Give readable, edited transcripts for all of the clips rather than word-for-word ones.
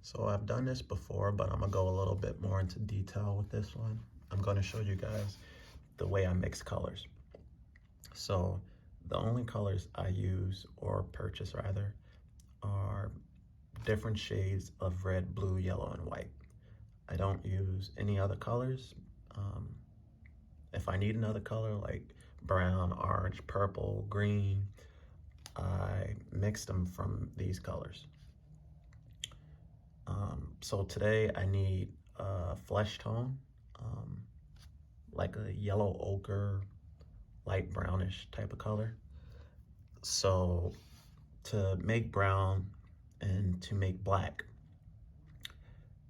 So I've done this before, but I'm gonna go a little bit more into detail with this one. I'm gonna show you guys the way I mix colors. So the only colors I use, or purchase rather, are different shades of red, blue, yellow, and white. I don't use any other colors. If I need another color like brown, orange, purple, green, I mix them from these colors. So today I need a flesh tone, like a yellow ochre, light brownish type of color. So to make brown and to make black,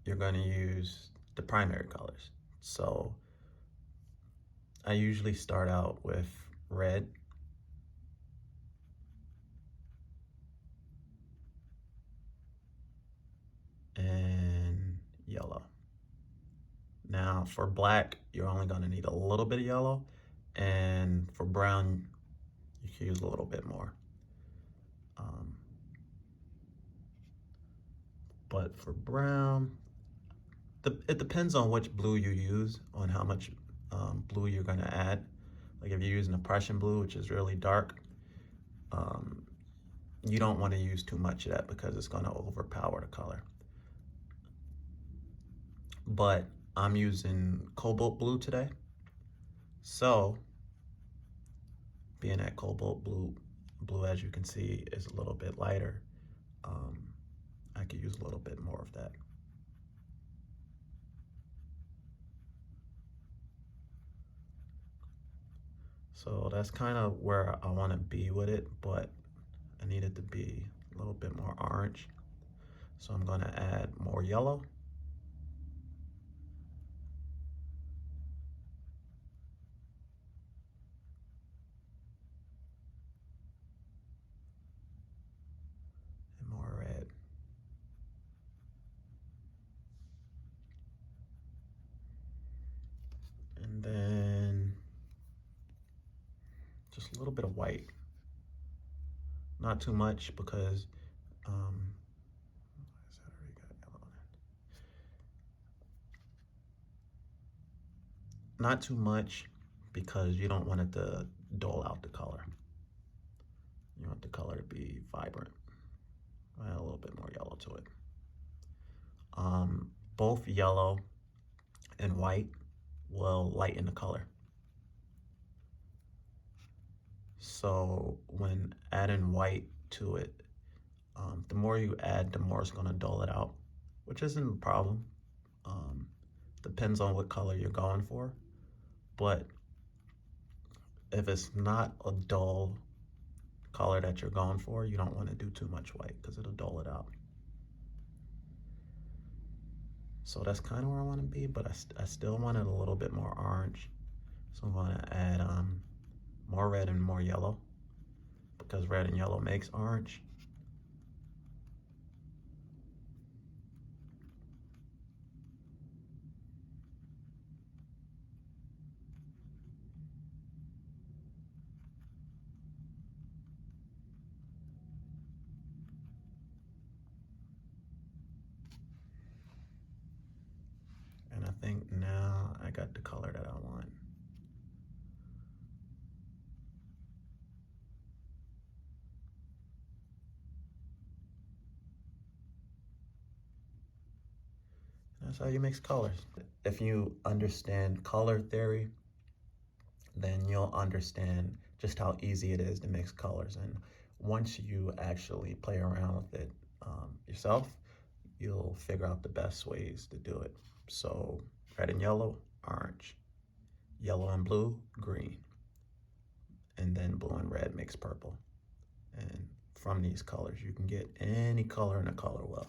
you're going to use the primary colors. So I usually start out with red, and yellow. Now for black, you're only going to need a little bit of yellow, and for brown, you can use a little bit more. But for brown, it depends on which blue you use, on how much blue you're going to add. Like if you're using a Prussian blue, which is really dark, you don't want to use too much of that because it's going to overpower the color. But I'm using cobalt blue today. So being that cobalt blue, as you can see, is a little bit lighter, I could use a little bit more of that. So that's kind of where I want to be with it, but I need it to be a little bit more orange. So I'm going to add more yellow. And more red. And then just a little bit of white. Not too much because not too much because you don't want it to dull out the color. You want the color to be vibrant. Add a little bit more yellow to it. Both yellow and white will lighten the color. So when adding white to it, the more you add, the more it's going to dull it out, which isn't a problem. Depends on what color you're going for. But if it's not a dull color that you're going for, you don't want to do too much white because it'll dull it out. So that's kind of where I want to be, but I still want it a little bit more orange. So I'm going to add more red and more yellow because red and yellow makes orange. And I think now I got the color that I want. That's how you mix colors. If you understand color theory, then you'll understand just how easy it is to mix colors. And once you actually play around with it yourself, you'll figure out the best ways to do it. So red and yellow, orange. Yellow and blue, green. And then blue and red makes purple. And from these colors, you can get any color in a color wheel.